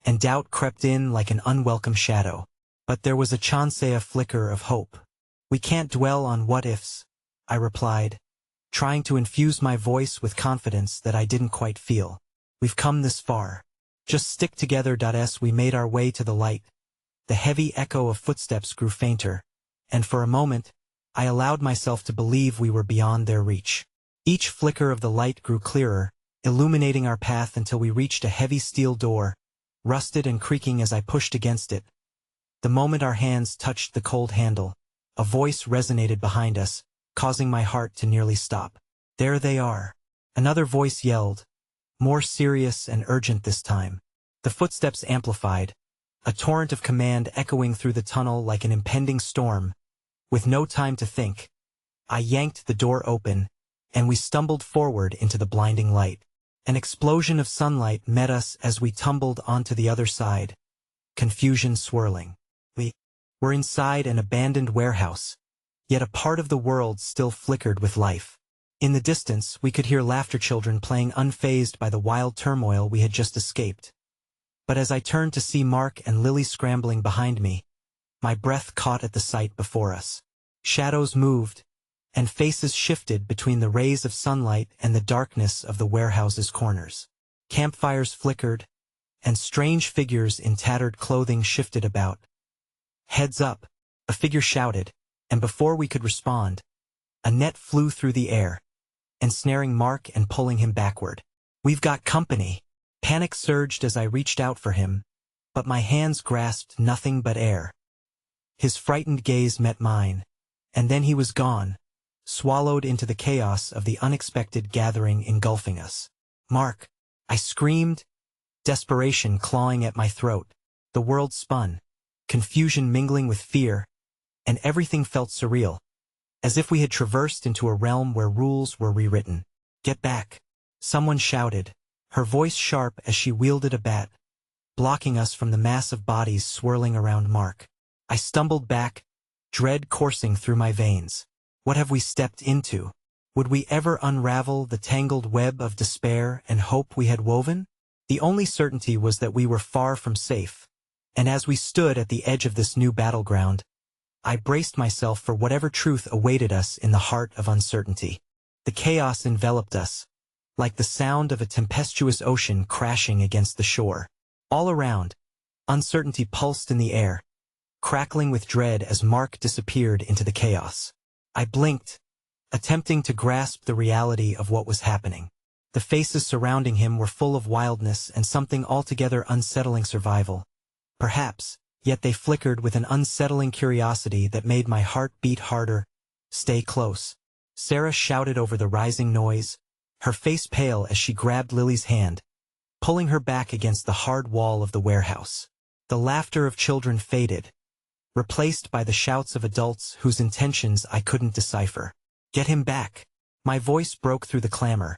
and doubt crept in like an unwelcome shadow. But there was a flicker of hope. We can't dwell on what-ifs, I replied, trying to infuse my voice with confidence that I didn't quite feel. We've come this far. Just stick together. As we made our way to the light, the heavy echo of footsteps grew fainter, and for a moment, I allowed myself to believe we were beyond their reach. Each flicker of the light grew clearer, illuminating our path until we reached a heavy steel door, rusted and creaking as I pushed against it. The moment our hands touched the cold handle, a voice resonated behind us, causing my heart to nearly stop. There they are. Another voice yelled, more serious and urgent this time. The footsteps amplified, a torrent of command echoing through the tunnel like an impending storm. With no time to think, I yanked the door open, and we stumbled forward into the blinding light. An explosion of sunlight met us as we tumbled onto the other side, confusion swirling. We were inside an abandoned warehouse, yet a part of the world still flickered with life. In the distance, we could hear laughter, children playing unfazed by the wild turmoil we had just escaped. But as I turned to see Mark and Lily scrambling behind me, my breath caught at the sight before us. Shadows moved, and faces shifted between the rays of sunlight and the darkness of the warehouse's corners. Campfires flickered, and strange figures in tattered clothing shifted about. Heads up, a figure shouted, and before we could respond, a net flew through the air, ensnaring Mark and pulling him backward. We've got company. Panic surged as I reached out for him, but my hands grasped nothing but air. His frightened gaze met mine, and then he was gone, swallowed into the chaos of the unexpected gathering engulfing us. Mark, I screamed, desperation clawing at my throat. The world spun, confusion mingling with fear, and everything felt surreal, as if we had traversed into a realm where rules were rewritten. Get back, someone shouted, her voice sharp as she wielded a bat, blocking us from the mass of bodies swirling around Mark. I stumbled back, dread coursing through my veins. What have we stepped into? Would we ever unravel the tangled web of despair and hope we had woven? The only certainty was that we were far from safe, and as we stood at the edge of this new battleground, I braced myself for whatever truth awaited us in the heart of uncertainty. The chaos enveloped us, like the sound of a tempestuous ocean crashing against the shore. All around, uncertainty pulsed in the air, crackling with dread as Mark disappeared into the chaos. I blinked, attempting to grasp the reality of what was happening. The faces surrounding him were full of wildness and something altogether unsettling. Survival, perhaps, yet they flickered with an unsettling curiosity that made my heart beat harder. Stay close, Sarah shouted over the rising noise, her face pale as she grabbed Lily's hand, pulling her back against the hard wall of the warehouse. The laughter of children faded, replaced by the shouts of adults whose intentions I couldn't decipher. Get him back. My voice broke through the clamor,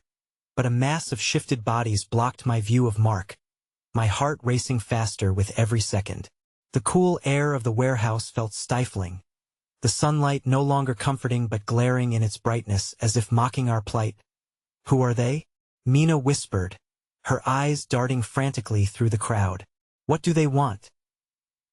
but a mass of shifted bodies blocked my view of Mark, my heart racing faster with every second. The cool air of the warehouse felt stifling, the sunlight no longer comforting but glaring in its brightness as if mocking our plight. Who are they? Mina whispered, her eyes darting frantically through the crowd. What do they want?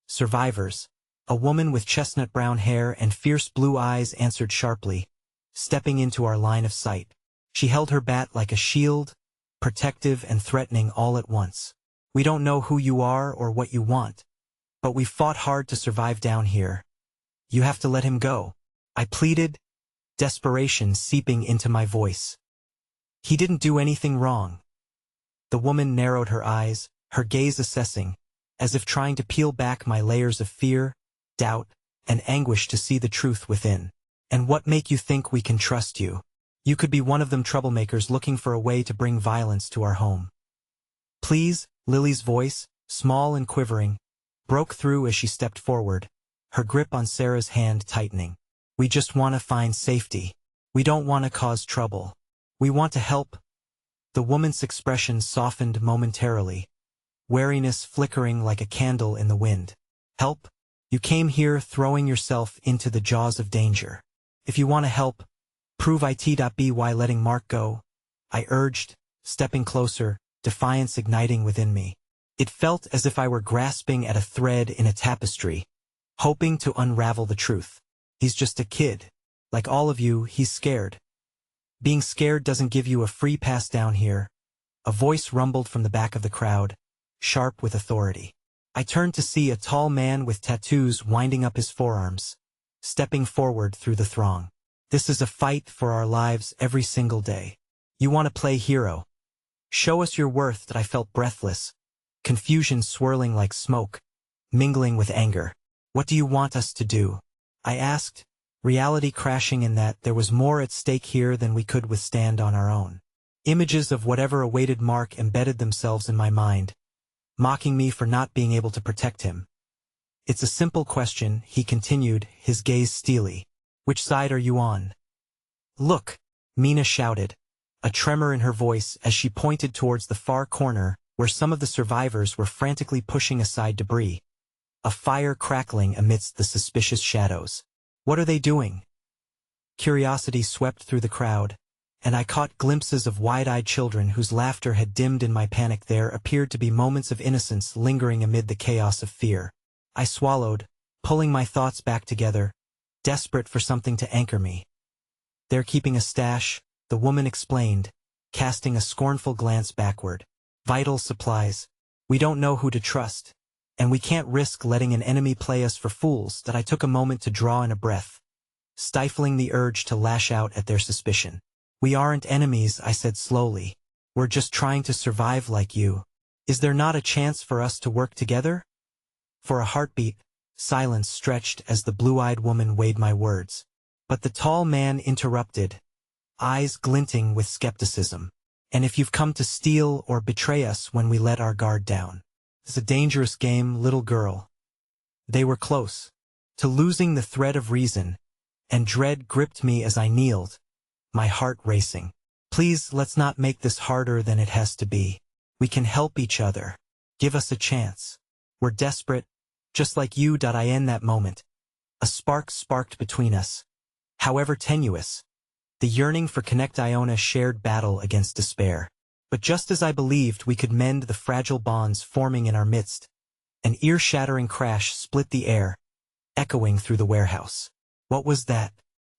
Survivors. A woman with chestnut brown hair and fierce blue eyes answered sharply, stepping into our line of sight. She held her bat like a shield, protective and threatening all at once. We don't know who you are or what you want, but we fought hard to survive down here. You have to let him go, I pleaded, desperation seeping into my voice. He didn't do anything wrong. The woman narrowed her eyes, her gaze assessing, as if trying to peel back my layers of fear, doubt, and anguish to see the truth within. And what make you think we can trust you? You could be one of them troublemakers looking for a way to bring violence to our home. Please, Lily's voice, small and quivering, broke through as she stepped forward, her grip on Sarah's hand tightening. We just want to find safety. We don't want to cause trouble. We want to help. The woman's expression softened momentarily, wariness flickering like a candle in the wind. Help? You came here throwing yourself into the jaws of danger. If you want to help, prove it.by letting Mark go, I urged, stepping closer, defiance igniting within me. It felt as if I were grasping at a thread in a tapestry, hoping to unravel the truth. He's just a kid. Like all of you, he's scared. Being scared doesn't give you a free pass down here. A voice rumbled from the back of the crowd, sharp with authority. I turned to see a tall man with tattoos winding up his forearms, stepping forward through the throng. This is a fight for our lives every single day. You want to play hero? Show us your worth. That I felt breathless, confusion swirling like smoke, mingling with anger. What do you want us to do? I asked, reality crashing in that there was more at stake here than we could withstand on our own. Images of whatever awaited Mark embedded themselves in my mind, mocking me for not being able to protect him. It's a simple question, he continued, his gaze steely. Which side are you on? Look, Mina shouted, a tremor in her voice as she pointed towards the far corner where some of the survivors were frantically pushing aside debris, a fire crackling amidst the suspicious shadows. What are they doing? Curiosity swept through the crowd, and I caught glimpses of wide-eyed children whose laughter had dimmed in my panic. There appeared to be moments of innocence lingering amid the chaos of fear. I swallowed, pulling my thoughts back together, desperate for something to anchor me. They're keeping a stash, the woman explained, casting a scornful glance backward. Vital supplies. We don't know who to trust, and we can't risk letting an enemy play us for fools. That I took a moment to draw in a breath, stifling the urge to lash out at their suspicion. We aren't enemies, I said slowly. We're just trying to survive like you. Is there not a chance for us to work together? For a heartbeat, silence stretched as the blue-eyed woman weighed my words. But the tall man interrupted, eyes glinting with skepticism. And if you've come to steal or betray us when we let our guard down? It's a dangerous game, little girl. They were close to losing the thread of reason, and dread gripped me as I kneeled, my heart racing. Please, let's not make this harder than it has to be. We can help each other. Give us a chance. We're desperate, just like you. In that moment, a spark sparked between us. However tenuous, the yearning for connect. Iona shared battle against despair. But just as I believed we could mend the fragile bonds forming in our midst, an ear-shattering crash split the air, echoing through the warehouse. What was that?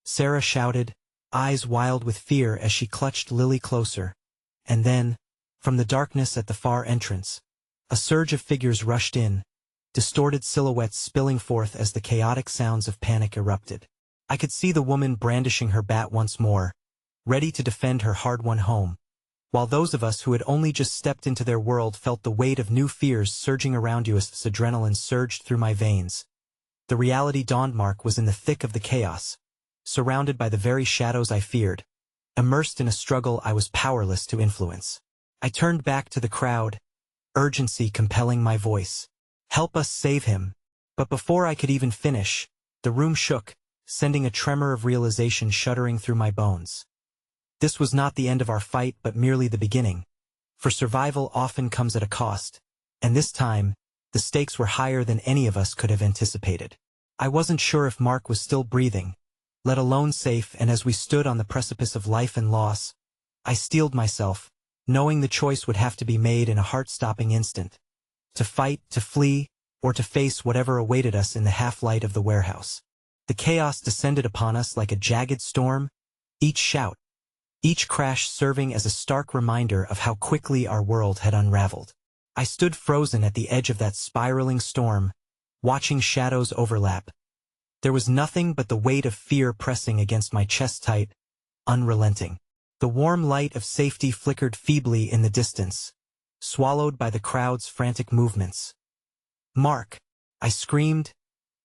Sarah shouted, eyes wild with fear as she clutched Lily closer. And then, from the darkness at the far entrance, a surge of figures rushed in, distorted silhouettes spilling forth as the chaotic sounds of panic erupted. I could see the woman brandishing her bat once more, ready to defend her hard-won home, while those of us who had only just stepped into their world felt the weight of new fears surging around us. As adrenaline surged through my veins, the reality dawned. Mark was in the thick of the chaos, surrounded by the very shadows I feared, immersed in a struggle I was powerless to influence. I turned back to the crowd, urgency compelling my voice. Help us save him. But before I could even finish, the room shook, sending a tremor of realization shuddering through my bones. This was not the end of our fight, but merely the beginning. For survival often comes at a cost, and this time, the stakes were higher than any of us could have anticipated. I wasn't sure if Mark was still breathing, let alone safe, and as we stood on the precipice of life and loss, I steeled myself, knowing the choice would have to be made in a heart-stopping instant. To fight, to flee, or to face whatever awaited us in the half-light of the warehouse. The chaos descended upon us like a jagged storm, each shout, each crash serving as a stark reminder of how quickly our world had unraveled. I stood frozen at the edge of that spiraling storm, watching shadows overlap. There was nothing but the weight of fear pressing against my chest tight, unrelenting. The warm light of safety flickered feebly in the distance, swallowed by the crowd's frantic movements. Mark! I screamed,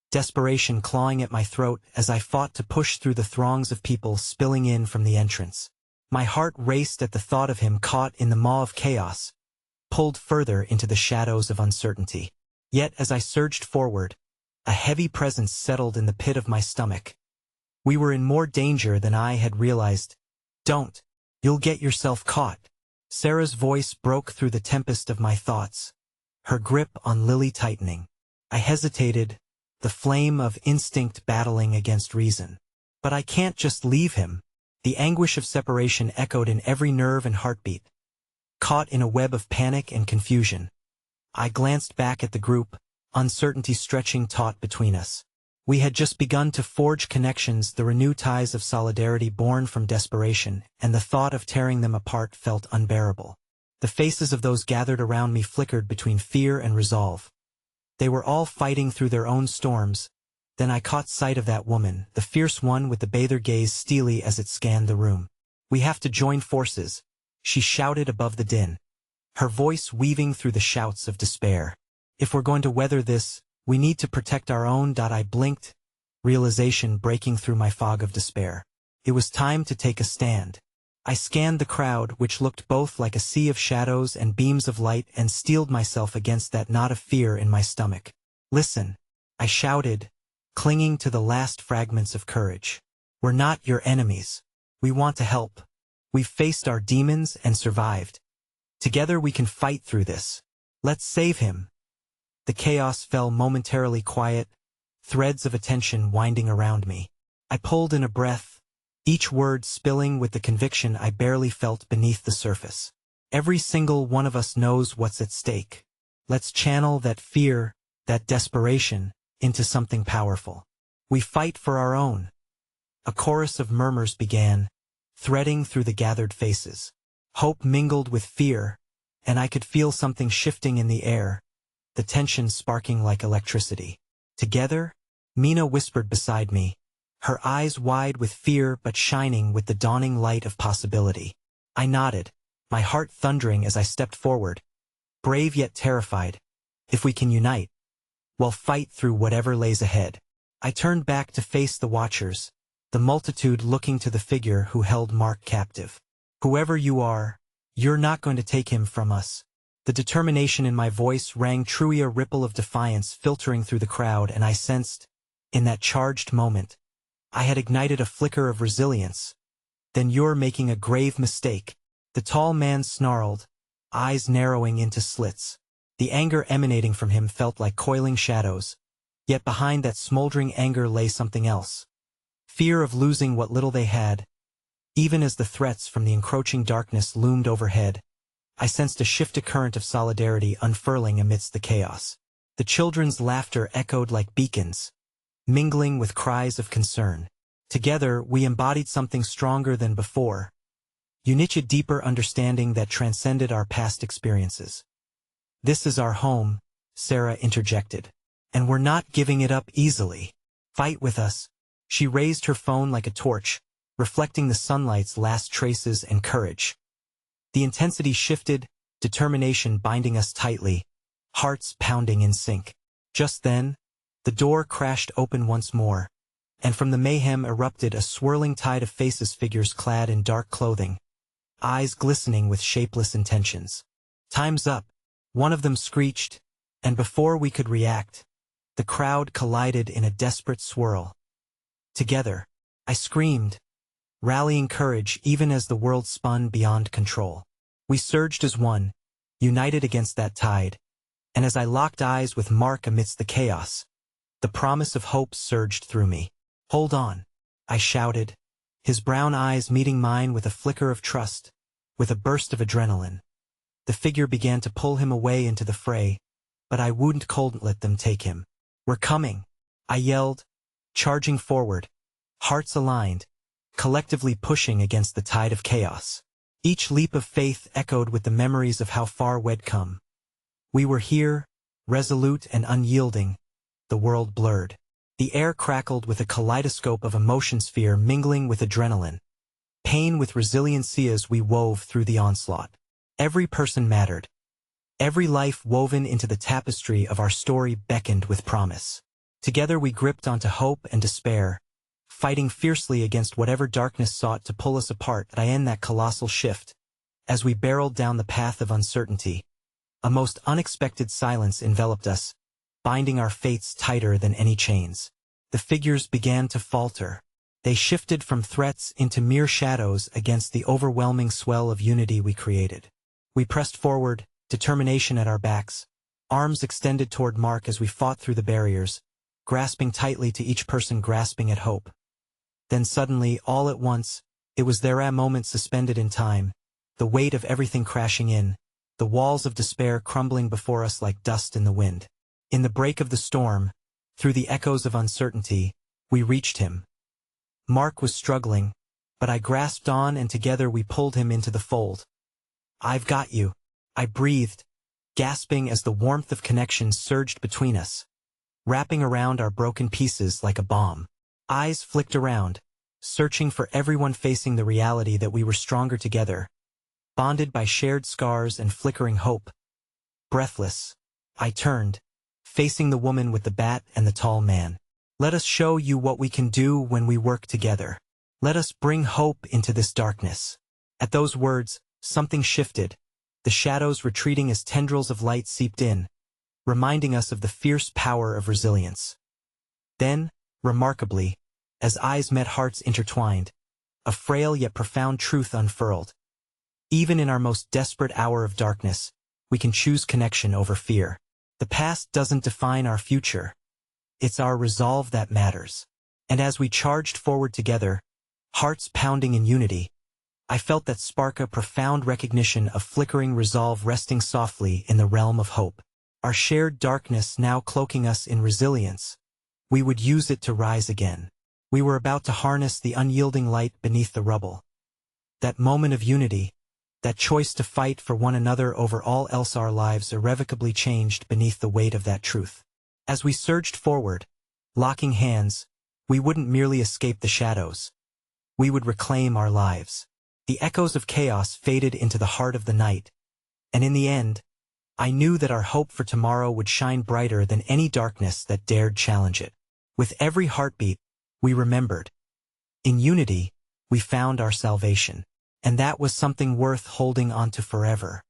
desperation clawing at my throat as I fought to push through the throngs of people spilling in from the entrance. My heart raced at the thought of him caught in the maw of chaos, pulled further into the shadows of uncertainty. Yet as I surged forward, a heavy presence settled in the pit of my stomach. We were in more danger than I had realized. Don't! You'll get yourself caught. Sarah's voice broke through the tempest of my thoughts, her grip on Lily tightening. I hesitated, the flame of instinct battling against reason. But I can't just leave him. The anguish of separation echoed in every nerve and heartbeat. Caught in a web of panic and confusion, I glanced back at the group, uncertainty stretching taut between us. We had just begun to forge connections, the renewed ties of solidarity born from desperation, and the thought of tearing them apart felt unbearable. The faces of those gathered around me flickered between fear and resolve. They were all fighting through their own storms. Then I caught sight of that woman, the fierce one with the bather gaze steely as it scanned the room. "We have to join forces," she shouted above the din, her voice weaving through the shouts of despair. "If we're going to weather this, we need to protect our own." I blinked, realization breaking through my fog of despair. It was time to take a stand. I scanned the crowd, which looked both like a sea of shadows and beams of light, and steeled myself against that knot of fear in my stomach. "Listen," I shouted, clinging to the last fragments of courage. "We're not your enemies. We want to help. We've faced our demons and survived. Together we can fight through this. Let's save him." The chaos fell momentarily quiet, threads of attention winding around me. I pulled in a breath, each word spilling with the conviction I barely felt beneath the surface. Every single one of us knows what's at stake. Let's channel that fear, that desperation, into something powerful. We fight for our own. A chorus of murmurs began, threading through the gathered faces. Hope mingled with fear, and I could feel something shifting in the air, the tension sparking like electricity. "Together?" Mina whispered beside me, her eyes wide with fear but shining with the dawning light of possibility. I nodded, my heart thundering as I stepped forward, brave yet terrified. If we can unite, we'll fight through whatever lays ahead. I turned back to face the watchers, the multitude looking to the figure who held Mark captive. "Whoever you are, you're not going to take him from us." The determination in my voice rang true, a ripple of defiance filtering through the crowd, and I sensed, in that charged moment, I had ignited a flicker of resilience. "Then you're making a grave mistake," the tall man snarled, eyes narrowing into slits. The anger emanating from him felt like coiling shadows, yet behind that smoldering anger lay something else. Fear of losing what little they had. Even as the threats from the encroaching darkness loomed overhead, I sensed a shifted current of solidarity unfurling amidst the chaos. The children's laughter echoed like beacons, mingling with cries of concern. Together, we embodied something stronger than before, unite a deeper understanding that transcended our past experiences. "This is our home," Sarah interjected, "and we're not giving it up easily. Fight with us." She raised her phone like a torch, reflecting the sunlight's last traces and courage. The intensity shifted, determination binding us tightly, hearts pounding in sync. Just then, the door crashed open once more, and from the mayhem erupted a swirling tide of faces, figures clad in dark clothing, eyes glistening with shapeless intentions. "Time's up," one of them screeched, and before we could react, the crowd collided in a desperate swirl. "Together," I screamed, rallying courage even as the world spun beyond control. We surged as one, united against that tide, and as I locked eyes with Mark amidst the chaos, the promise of hope surged through me. "Hold on," I shouted, his brown eyes meeting mine with a flicker of trust, with a burst of adrenaline. The figure began to pull him away into the fray, but I wouldn't let them take him. "We're coming," I yelled, charging forward, hearts aligned, collectively pushing against the tide of chaos. Each leap of faith echoed with the memories of how far we'd come. We were here, resolute and unyielding, the world blurred. The air crackled with a kaleidoscope of emotion, sphere mingling with adrenaline, pain with resiliency as we wove through the onslaught. Every person mattered. Every life woven into the tapestry of our story beckoned with promise. Together we gripped onto hope and despair, fighting fiercely against whatever darkness sought to pull us apart. I end that colossal shift. As we barreled down the path of uncertainty, a most unexpected silence enveloped us, binding our fates tighter than any chains. The figures began to falter. They shifted from threats into mere shadows against the overwhelming swell of unity we created. We pressed forward, determination at our backs, arms extended toward Mark as we fought through the barriers, grasping tightly to each person, grasping at hope. Then suddenly, all at once, it was there, a moment suspended in time, the weight of everything crashing in, the walls of despair crumbling before us like dust in the wind. In the break of the storm, through the echoes of uncertainty, we reached him. Mark was struggling, but I grasped on, and together we pulled him into the fold. "I've got you," I breathed, gasping as the warmth of connection surged between us, wrapping around our broken pieces like a bomb. Eyes flicked around, searching for everyone, facing the reality that we were stronger together, bonded by shared scars and flickering hope. Breathless, I turned, facing the woman with the bat and the tall man. "Let us show you what we can do when we work together. Let us bring hope into this darkness." At those words, something shifted, the shadows retreating as tendrils of light seeped in, reminding us of the fierce power of resilience. Then, remarkably, as eyes met, hearts intertwined, a frail yet profound truth unfurled. Even in our most desperate hour of darkness, we can choose connection over fear. The past doesn't define our future. It's our resolve that matters. And as we charged forward together, hearts pounding in unity, I felt that spark, a profound recognition of flickering resolve resting softly in the realm of hope. Our shared darkness now cloaking us in resilience. We would use it to rise again. We were about to harness the unyielding light beneath the rubble. That moment of unity, that choice to fight for one another over all else, our lives irrevocably changed beneath the weight of that truth. As we surged forward, locking hands, we wouldn't merely escape the shadows. We would reclaim our lives. The echoes of chaos faded into the heart of the night, and in the end, I knew that our hope for tomorrow would shine brighter than any darkness that dared challenge it. With every heartbeat, we remembered. In unity, we found our salvation, and that was something worth holding on to forever.